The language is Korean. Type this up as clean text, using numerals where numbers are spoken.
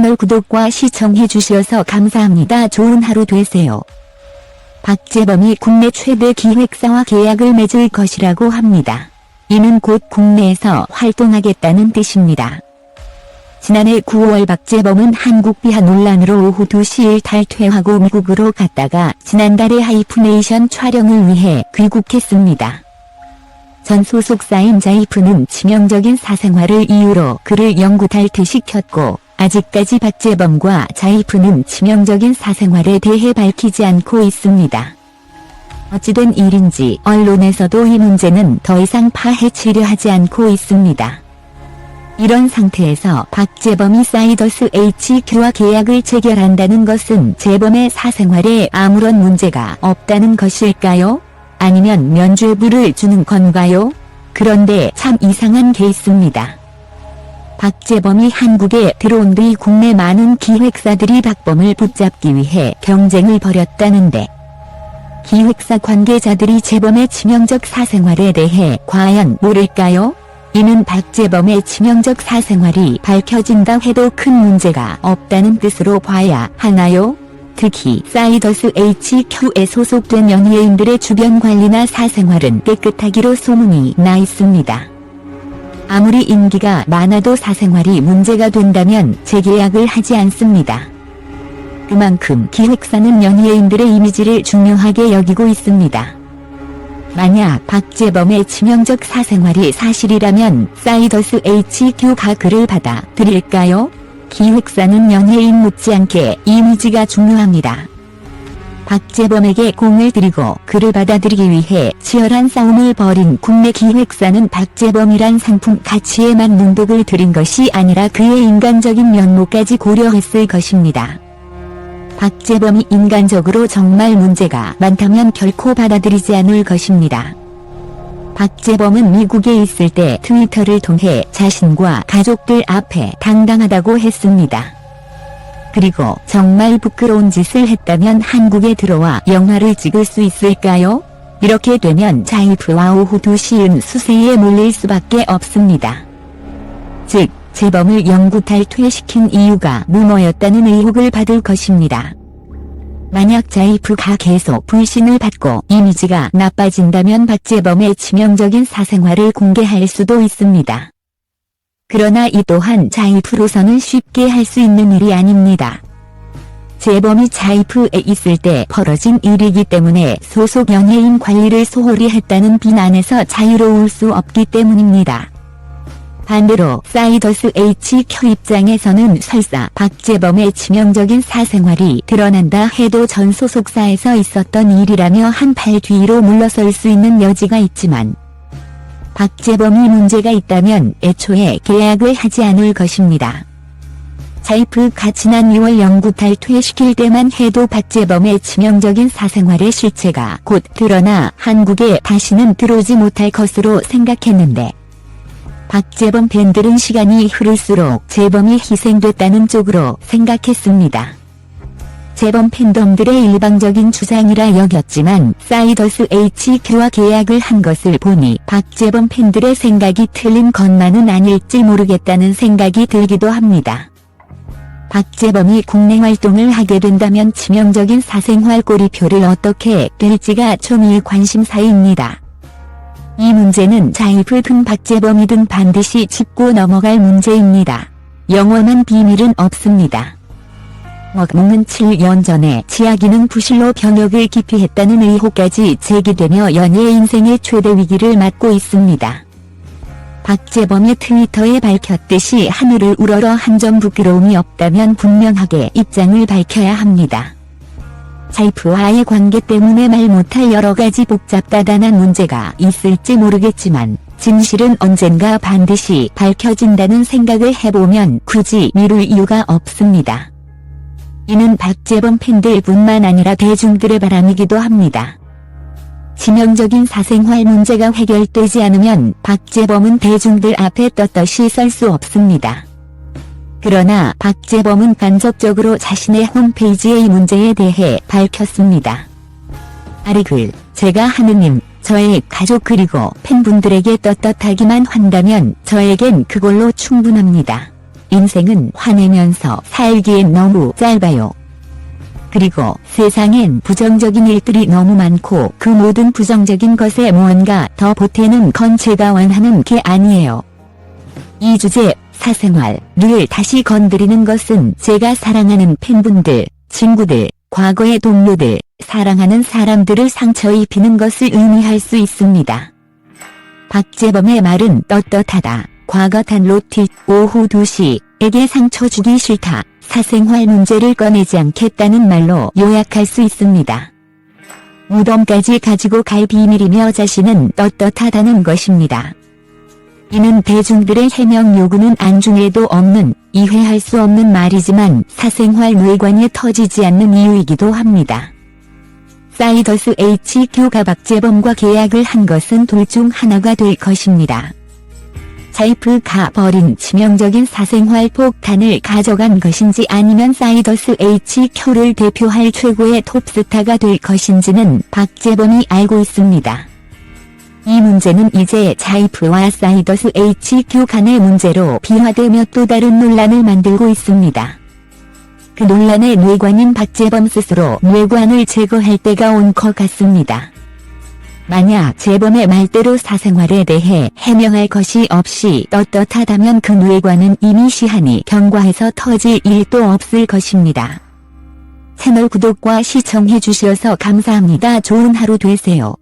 채널 구독과 시청해 주셔서 감사합니다. 좋은 하루 되세요. 박재범이 국내 최대 기획사와 계약을 맺을 것이라고 합니다. 이는 곧 국내에서 활동하겠다는 뜻입니다. 지난해 9월 박재범은 한국 비하 논란으로 오후 2시 탈퇴하고 미국으로 갔다가 지난달에 하이프네이션 촬영을 위해 귀국했습니다. 전 소속사인 자이프는 치명적인 사생활을 이유로 그를 영구 탈퇴시켰고 아직까지 박재범과 자이프는 치명적인 사생활에 대해 밝히지 않고 있습니다. 어찌된 일인지 언론에서도 이 문제는 더 이상 파헤치려 하지 않고 있습니다. 이런 상태에서 박재범이 사이더스 HQ와 계약을 체결한다는 것은 재범의 사생활에 아무런 문제가 없다는 것일까요? 아니면 면죄부를 주는 건가요? 그런데 참 이상한 케이스입니다. 박재범이 한국에 들어온 뒤 국내 많은 기획사들이 박범을 붙잡기 위해 경쟁을 벌였다는데 기획사 관계자들이 재범의 치명적 사생활에 대해 과연 모를까요? 이는 박재범의 치명적 사생활이 밝혀진다 해도 큰 문제가 없다는 뜻으로 봐야 하나요? 특히 사이더스 HQ에 소속된 연예인들의 주변 관리나 사생활은 깨끗하기로 소문이 나 있습니다. 아무리 인기가 많아도 사생활이 문제가 된다면 재계약을 하지 않습니다. 그만큼 기획사는 연예인들의 이미지를 중요하게 여기고 있습니다. 만약 박재범의 치명적 사생활이 사실이라면 사이더스 HQ가 그를 받아들일까요? 기획사는 연예인 못지않게 이미지가 중요합니다. 박재범에게 공을 들이고 그를 받아들이기 위해 치열한 싸움을 벌인 국내 기획사는 박재범이란 상품 가치에만 눈독을 들인 것이 아니라 그의 인간적인 면모까지 고려했을 것입니다. 박재범이 인간적으로 정말 문제가 많다면 결코 받아들이지 않을 것입니다. 박재범은 미국에 있을 때 트위터를 통해 자신과 가족들 앞에 당당하다고 했습니다. 그리고 정말 부끄러운 짓을 했다면 한국에 들어와 영화를 찍을 수 있을까요? 이렇게 되면 자이프와 오후 2시은 수세에 몰릴 수밖에 없습니다. 즉, 재범을 영구 탈퇴시킨 이유가 루머였다는 의혹을 받을 것입니다. 만약 자이프가 계속 불신을 받고 이미지가 나빠진다면 박재범의 치명적인 사생활을 공개할 수도 있습니다. 그러나 이 또한 자이프로서는 쉽게 할 수 있는 일이 아닙니다. 재범이 자이프에 있을 때 벌어진 일이기 때문에 소속 연예인 관리를 소홀히 했다는 비난에서 자유로울 수 없기 때문입니다. 반대로 사이더스 HQ 입장에서는 설사 박재범의 치명적인 사생활이 드러난다 해도 전 소속사에서 있었던 일이라며 한 발 뒤로 물러설 수 있는 여지가 있지만 박재범이 문제가 있다면 애초에 계약을 하지 않을 것입니다. 자이프가 지난 2월 영구 탈퇴시킬 때만 해도 박재범의 치명적인 사생활의 실체가 곧 드러나 한국에 다시는 들어오지 못할 것으로 생각했는데 박재범 팬들은 시간이 흐를수록 재범이 희생됐다는 쪽으로 생각했습니다. 재범 팬덤들의 일방적인 주장이라 여겼지만 사이더스 HQ와 계약을 한 것을 보니 박재범 팬들의 생각이 틀린 것만은 아닐지 모르겠다는 생각이 들기도 합니다. 박재범이 국내 활동을 하게 된다면 치명적인 사생활 꼬리표를 어떻게 될지가 초미의 관심사입니다. 이 문제는 자이프든 박재범이든 반드시 짚고 넘어갈 문제입니다. 영원한 비밀은 없습니다. 먹는 7년 전에 지아기는 부실로 병역을 기피했다는 의혹까지 제기되며 연예 인생의 최대 위기를 맞고 있습니다. 박재범이 트위터에 밝혔듯이 하늘을 우러러 한 점 부끄러움이 없다면 분명하게 입장을 밝혀야 합니다. 자이프와의 관계 때문에 말 못할 여러가지 복잡다단한 문제가 있을지 모르겠지만 진실은 언젠가 반드시 밝혀진다는 생각을 해보면 굳이 미룰 이유가 없습니다. 이는 박재범 팬들뿐만 아니라 대중들의 바람이기도 합니다. 치명적인 사생활 문제가 해결되지 않으면 박재범은 대중들 앞에 떳떳이 설 수 없습니다. 그러나 박재범은 간접적으로 자신의 홈페이지에 이 문제에 대해 밝혔습니다. 아리글, 제가 하느님, 저의 가족 그리고 팬분들에게 떳떳하기만 한다면 저에겐 그걸로 충분합니다. 인생은 화내면서 살기엔 너무 짧아요. 그리고 세상엔 부정적인 일들이 너무 많고 그 모든 부정적인 것에 무언가 더 보태는 건 제가 원하는 게 아니에요. 이 주제, 사생활을 다시 건드리는 것은 제가 사랑하는 팬분들, 친구들, 과거의 동료들, 사랑하는 사람들을 상처 입히는 것을 의미할 수 있습니다. 박재범의 말은 떳떳하다. 과거 단로티 오후 2시에게 상처 주기 싫다. 사생활 문제를 꺼내지 않겠다는 말로 요약할 수 있습니다. 무덤까지 가지고 갈 비밀이며 자신은 떳떳하다는 것입니다. 이는 대중들의 해명 요구는 안중에도 없는, 이해할 수 없는 말이지만 사생활 뇌관이 터지지 않는 이유이기도 합니다. 사이더스 HQ가 박재범과 계약을 한 것은 둘 중 하나가 될 것입니다. 자이프가 버린 치명적인 사생활 폭탄을 가져간 것인지 아니면 사이더스 HQ를 대표할 최고의 톱스타가 될 것인지는 박재범이 알고 있습니다. 이 문제는 이제 자이프와 사이더스 HQ 간의 문제로 비화되며 또 다른 논란을 만들고 있습니다. 그 논란의 뇌관인 박재범 스스로 뇌관을 제거할 때가 온 것 같습니다. 만약 재범의 말대로 사생활에 대해 해명할 것이 없이 떳떳하다면 그 뇌관은 이미 시한이 경과해서 터질 일도 없을 것입니다. 채널 구독과 시청해 주셔서 감사합니다. 좋은 하루 되세요.